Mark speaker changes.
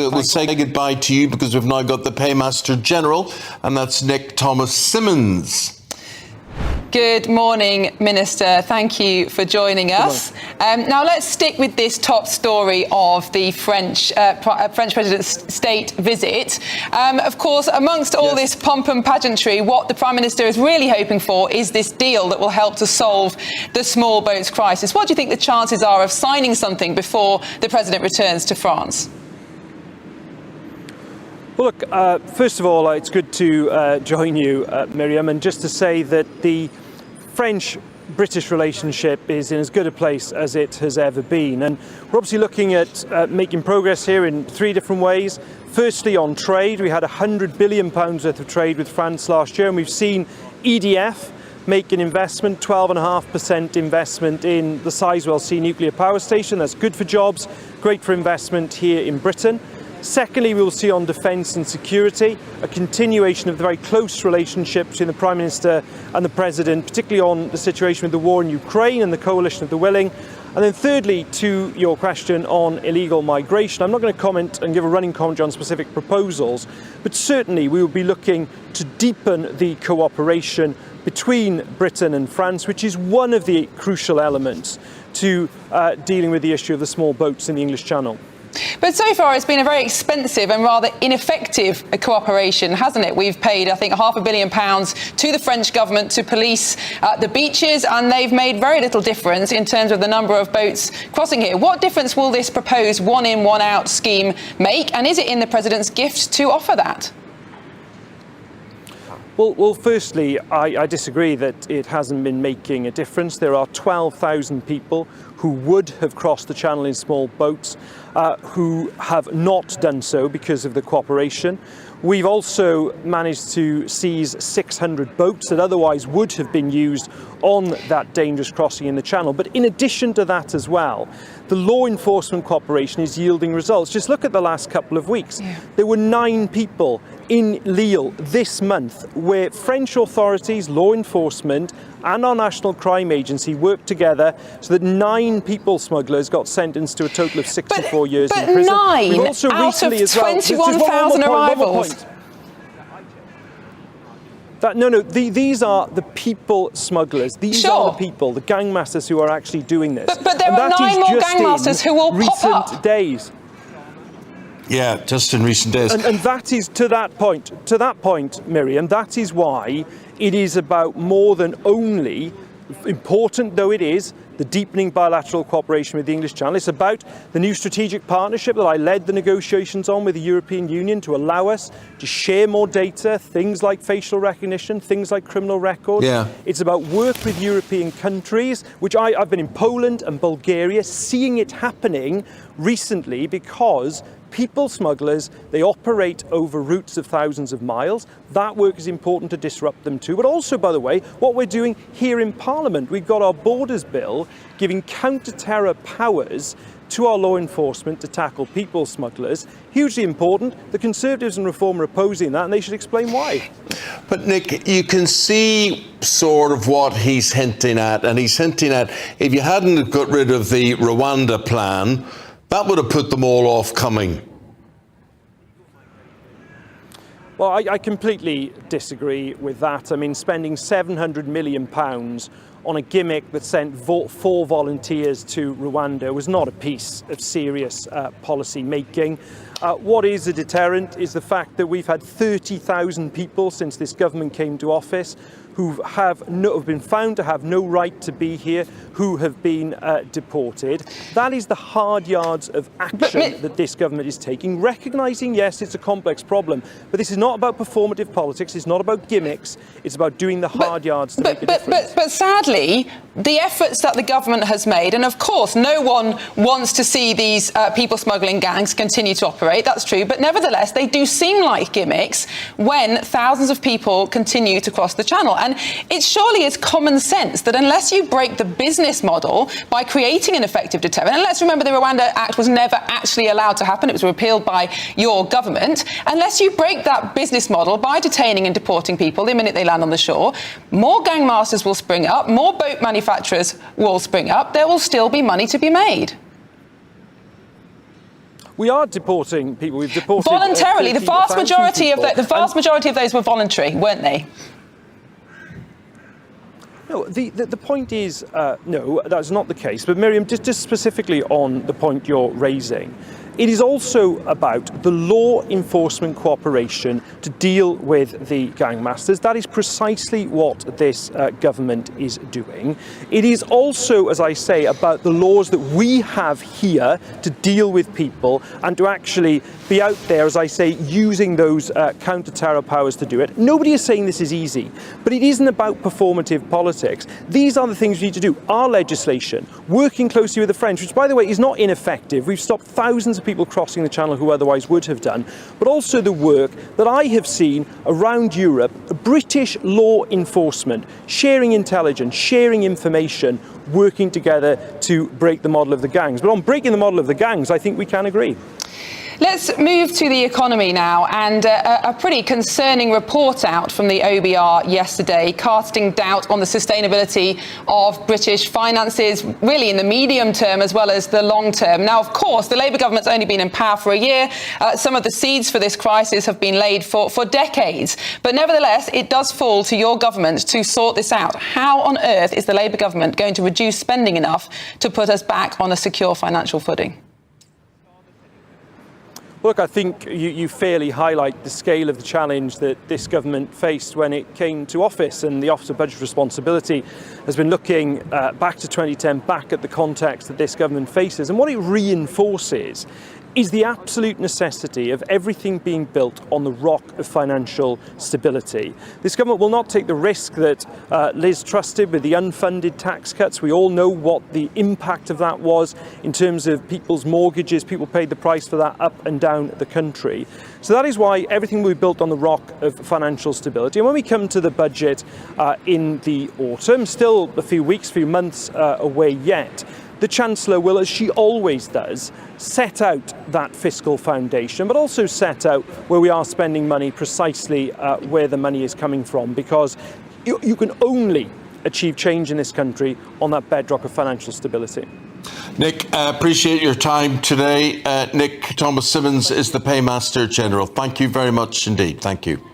Speaker 1: We'll say goodbye to you because we've now got the Paymaster General, and that's Nick Thomas-Symonds.
Speaker 2: Good morning, Minister. Thank you for joining us. Now let's stick with this top story of the French President's state visit. Of course, amongst all this pomp and pageantry, what the Prime Minister is really hoping for is this deal that will help to solve the small boats crisis. What do you think the chances are of signing something before the President returns to France?
Speaker 3: Well, look, first of all, it's good to join you, Miriam, and just to say that the French-British relationship is in as good a place as it has ever been. And we're obviously looking at making progress here in three different ways. Firstly, on trade, we had £100 billion worth of trade with France last year, and we've seen EDF make an investment, 12.5% investment in the Sizewell C nuclear power station. That's good for jobs, great for investment here in Britain. Secondly, we will see on defence and security a continuation of the very close relationship between the Prime Minister and the President, particularly on the situation with the war in Ukraine and the coalition of the willing. And then thirdly, to your question on illegal migration, I'm not going to comment and give a running commentary on specific proposals, but certainly we will be looking to deepen the cooperation between Britain and France, which is one of the crucial elements to dealing with the issue of the small boats in the English Channel.
Speaker 2: But so far it's been a very expensive and rather ineffective cooperation, hasn't it? We've paid, I think, £500 million to the French government to police the beaches, and they've made very little difference in terms of the number of boats crossing here. What difference will this proposed one-in, one-out scheme make, and is it in the President's gift to offer that?
Speaker 3: Well, firstly, I disagree that it hasn't been making a difference. There are 12,000 people who would have crossed the channel in small boats who have not done so because of the cooperation. We've also managed to seize 600 boats that otherwise would have been used on that dangerous crossing in the channel. But in addition to that as well, the law enforcement cooperation is yielding results. Just look at the last couple of weeks. There were 9 people in Lille this month where French authorities, law enforcement and our National Crime Agency worked together so that 9 people smugglers got sentenced to a total of 64 years in prison.
Speaker 2: But 9
Speaker 3: also
Speaker 2: out of
Speaker 3: as well,
Speaker 2: 21,000 arrivals.
Speaker 3: These are the people smugglers. These are the people, the gangmasters who are actually doing this.
Speaker 2: But there are 9 more gangmasters who will pop up.
Speaker 3: Recent days.
Speaker 1: Yeah, just in recent days.
Speaker 3: And that is to that point, Miriam, that is why it is about more than only, important though it is, the deepening bilateral cooperation with the English Channel. It's about the new strategic partnership that I led the negotiations on with the European Union to allow us to share more data, things like facial recognition, things like criminal records. It's about work with European countries, which I've been in Poland and Bulgaria, seeing it happening recently because people smugglers, they operate over routes of thousands of miles. That work is important to disrupt them too. But also, by the way, what we're doing here in Parliament, we've got our Borders Bill giving counter-terror powers to our law enforcement to tackle people smugglers. Hugely important. The Conservatives and Reform are opposing that, and they should explain why.
Speaker 1: But Nick, you can see sort of what he's hinting at, and he's hinting at if you hadn't got rid of the Rwanda plan, that would have put them all off coming.
Speaker 3: Well, I completely disagree with that. I mean, spending £700 million on a gimmick that sent 4 volunteers to Rwanda was not a piece of serious policy making. What is a deterrent is the fact that we've had 30,000 people since this government came to office who have been found to have no right to be here, who have been deported. That is the hard yards of action that this government is taking, recognising, yes, it's a complex problem, but this is not about performative politics, it's not about gimmicks, it's about doing the hard yards to make a difference.
Speaker 2: But sadly, the efforts that the government has made, and of course no one wants to see these people smuggling gangs continue to operate, that's true, but nevertheless they do seem like gimmicks when thousands of people continue to cross the channel. And it's common sense that unless you break the business model by creating an effective deterrent, and let's remember the Rwanda Act was never actually allowed to happen, it was repealed by your government, unless you break that business model by detaining and deporting people the minute they land on the shore, more gangmasters will spring up, more boat manufacturers will spring up, there will still be money to be made.
Speaker 3: We are deporting people. We've deported
Speaker 2: voluntarily. The vast majority of
Speaker 3: people.
Speaker 2: the vast majority of those were voluntary, weren't they?
Speaker 3: No, the point is, no, that's not the case. But Miriam, just specifically on the point you're raising, it is also about the law enforcement cooperation to deal with the gangmasters. That is precisely what this government is doing. It is also, as I say, about the laws that we have here to deal with people and to actually be out there, as I say, using those counter-terror powers to do it. Nobody is saying this is easy, but it isn't about performative politics. These are the things we need to do. Our legislation, working closely with the French, which, by the way, is not ineffective. We've stopped thousands of people crossing the channel who otherwise would have done, but also the work that I have seen around Europe, British law enforcement, sharing intelligence, sharing information, working together to break the model of the gangs. But on breaking the model of the gangs, I think we can agree.
Speaker 2: Let's move to the economy now, and a pretty concerning report out from the OBR yesterday, casting doubt on the sustainability of British finances, really in the medium term as well as the long term. Now, of course, the Labour government's only been in power for a year. Some of the seeds for this crisis have been laid for decades. But nevertheless, it does fall to your government to sort this out. How on earth is the Labour government going to reduce spending enough to put us back on a secure financial footing?
Speaker 3: Look, I think you fairly highlight the scale of the challenge that this government faced when it came to office, and the Office of Budget Responsibility has been looking back to 2010, back at the context that this government faces, and what it reinforces is the absolute necessity of everything being built on the rock of financial stability. This government will not take the risk that Liz trusted with the unfunded tax cuts. We all know what the impact of that was in terms of people's mortgages. People paid the price for that up and down the country. So that is why everything will be built on the rock of financial stability. And when we come to the budget in the autumn, still a few weeks, few months away yet, the Chancellor will, as she always does, set out that fiscal foundation, but also set out where we are spending money, precisely where the money is coming from, because you can only achieve change in this country on that bedrock of financial stability.
Speaker 1: Nick, appreciate your time today. Nick, Thomas-Symonds is the Paymaster General. Thank you very much indeed. Thank you.